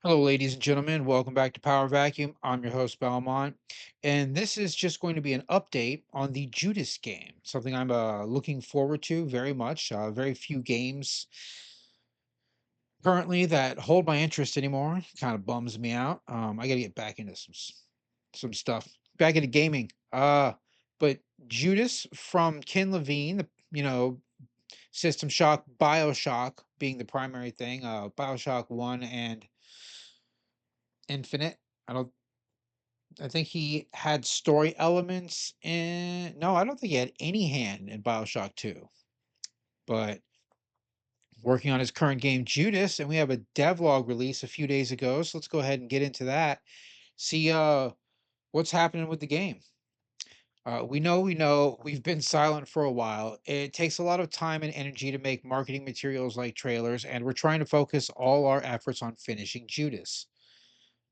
Hello, ladies and gentlemen. Welcome back to Power Vacuum. I'm your host, Belmont. And this is just going to be an update on the Judas game, something I'm looking forward to very much. Very few games currently that hold my interest anymore. Kind of bums me out. I got to get back into some stuff, back into gaming. But Judas from Ken Levine, System Shock, Bioshock being the primary thing, Bioshock 1 and Infinite. I don't I think he had story elements in no, I don't think he had any hand in BioShock 2, but working on his current game Judas, and we have a devlog release a few days ago. So let's go ahead and get into that. See what's happening with the game. We know we've been silent for a while. It takes a lot of time and energy to make marketing materials like trailers, and we're trying to focus all our efforts on finishing Judas.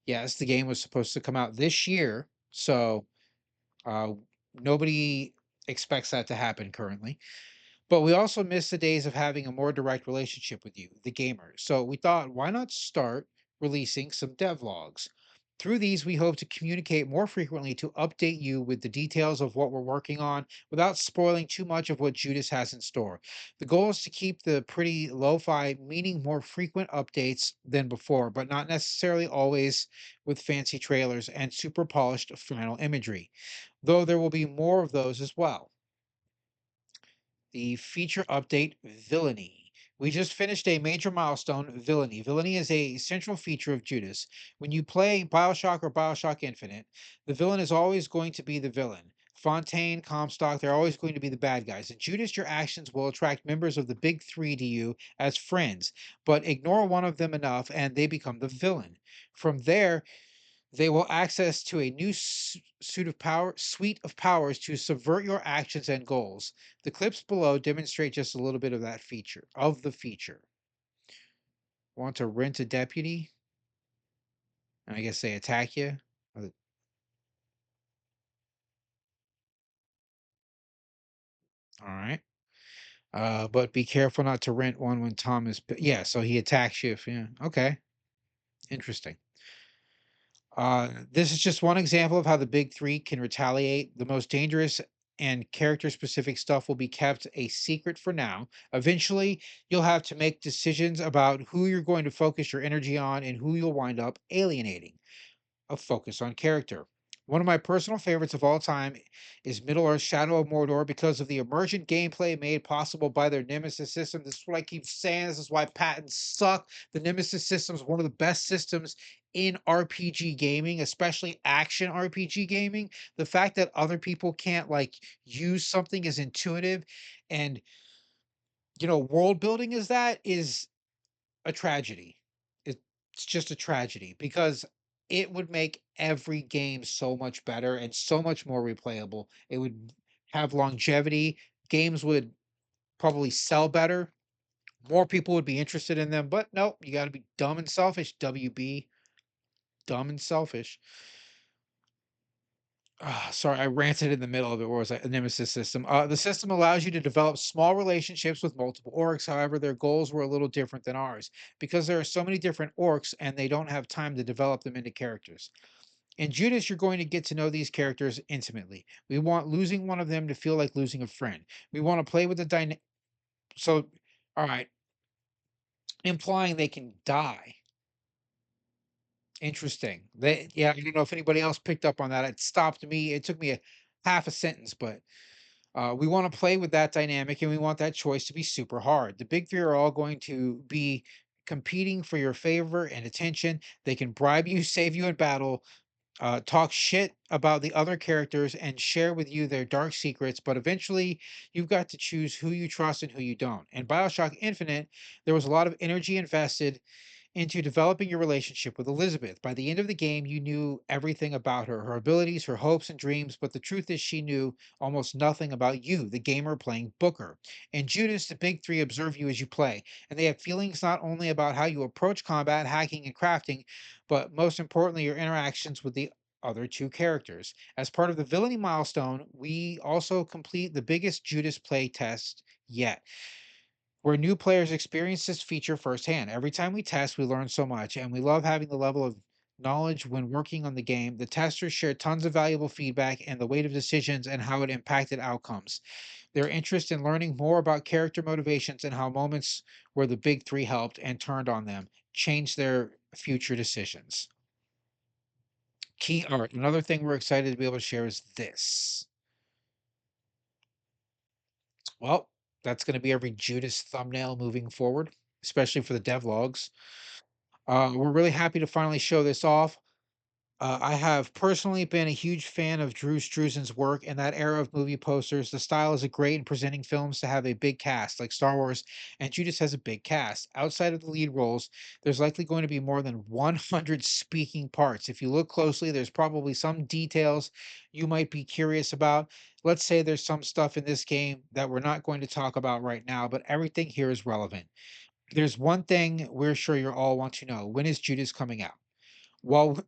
Yes, the game was supposed to come out this year, so Uh, nobody expects that to happen currently. But we also miss the days of having a more direct relationship with you, the gamer. So we thought, why not start releasing some devlogs? Through these, we hope to communicate more frequently to update you with the details of what we're working on without spoiling too much of what Judas has in store. The goal is to keep the pretty lo fi, meaning more frequent updates than before, but not necessarily always with fancy trailers and super polished final imagery, though there will be more of those as well. The feature update Villainy. We just finished a major milestone, Villainy. Villainy is a central feature of Judas. When you play Bioshock or Bioshock Infinite, the villain is always going to be the villain. Fontaine, Comstock, they're always going to be the bad guys. In Judas, your actions will attract members of the big three to you as friends, but ignore one of them enough and they become the villain. From there, they will access to a new suite of powers to subvert your actions and goals. The clips below demonstrate just a little bit of the feature. Want to rent a deputy? And I guess they attack you. Uh, All right. But be careful not to rent one when Tom is. Yeah, so he attacks you. Yeah. Okay. Interesting. This is just one example of how the big three can retaliate. The most dangerous and character specific stuff will be kept a secret for now. Eventually, you'll have to make decisions about who you're going to focus your energy on and who you'll wind up alienating. A focus on character. One of my personal favorites of all time is Middle Earth Shadow of Mordor because of the emergent gameplay made possible by their Nemesis system. This is what I keep saying. This is why patents suck. The Nemesis system is one of the best systems in RPG gaming, especially action RPG gaming. The fact that other people can't like use something as intuitive and world building as that is a tragedy. It's just a tragedy because it would make every game so much better and so much more replayable. It would have longevity. Games would probably sell better. More people would be interested in them. But nope, you got to be dumb and selfish, WB. Dumb and selfish. Sorry, I ranted in the middle of it. Where was I? A Nemesis system. The system allows you to develop small relationships with multiple orcs. However, their goals were a little different than ours because there are so many different orcs and they don't have time to develop them into characters. In Judas, you're going to get to know these characters intimately. We want losing one of them to feel like losing a friend. We want to play with the dynamic. So, all right, implying they can die. Interesting. Yeah, I don't know if anybody else picked up on that. It stopped me. It took me a half a sentence, but we want to play with that dynamic and we want that choice to be super hard. The big three are all going to be competing for your favor and attention. They can bribe you, save you in battle, talk shit about the other characters, and share with you their dark secrets. But eventually, you've got to choose who you trust and who you don't. In Bioshock Infinite, there was a lot of energy invested into developing your relationship with Elizabeth. By the end of the game, you knew everything about her, her abilities, her hopes and dreams, but the truth is she knew almost nothing about you, the gamer playing Booker. And Judas, the big three observe you as you play, and they have feelings not only about how you approach combat, hacking, and crafting, but most importantly, your interactions with the other two characters. As part of the villainy milestone, we also complete the biggest Judas play test yet. where new players experience this feature firsthand. Every time we test, we learn so much, and we love having the level of knowledge when working on the game. The testers share tons of valuable feedback and the weight of decisions and how it impacted outcomes. Their interest in learning more about character motivations and how moments where the big three helped and turned on them changed their future decisions. Key art. Another thing we're excited to be able to share is this. Well, that's going to be every Judas thumbnail moving forward, especially for the devlogs. We're really happy to finally show this off. I have personally been a huge fan of Drew Struzan's work in that era of movie posters. The style is a great in presenting films to have a big cast, like Star Wars, and Judas has a big cast. Outside of the lead roles, there's likely going to be more than 100 speaking parts. If you look closely, there's probably some details you might be curious about. Let's say there's some stuff in this game that we're not going to talk about right now, but everything here is relevant. There's one thing we're sure you all want to know. When is Judas coming out?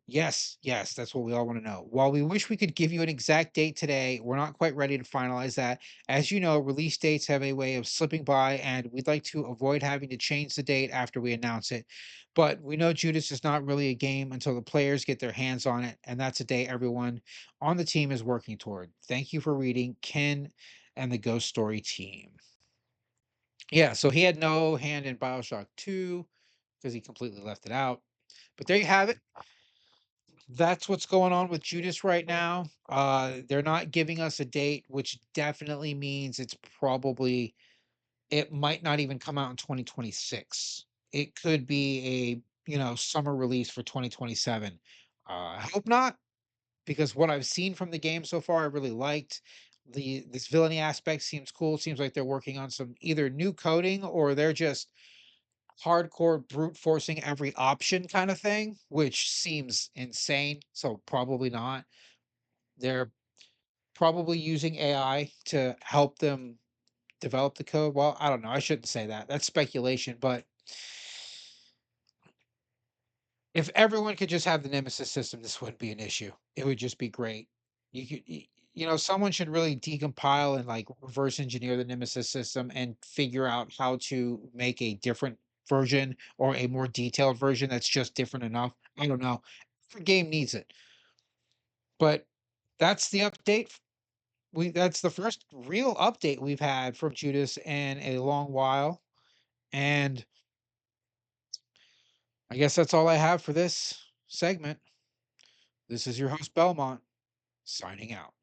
Yes, that's what we all want to know. While we wish we could give you an exact date today, we're not quite ready to finalize that. As you know, release dates have a way of slipping by, and we'd like to avoid having to change the date after we announce it. But we know Judas is not really a game until the players get their hands on it, and that's a day everyone on the team is working toward. Thank you for reading, Ken and the Ghost Story team. Yeah, so he had no hand in BioShock 2 because he completely left it out. But there you have it. That's what's going on with Judas right now. They're not giving us a date, which definitely means it might not even come out in 2026. It could be a, summer release for 2027. I hope not, because what I've seen from the game so far, I really liked. This villainy aspect seems cool. Seems like they're working on some either new coding or they're just hardcore brute forcing every option kind of thing, which seems insane. So probably not. They're probably using AI to help them develop the code. Well, I don't know. I shouldn't say that. That's speculation. But if everyone could just have the Nemesis system, this wouldn't be an issue. It would just be great. Someone should really decompile and like reverse engineer the Nemesis system and figure out how to make a different version or a more detailed version that's just different enough. I don't know. Every game needs it. But that's the update. That's the first real update we've had from Judas in a long while. And I guess that's all I have for this segment. This is your host, Belmont, signing out.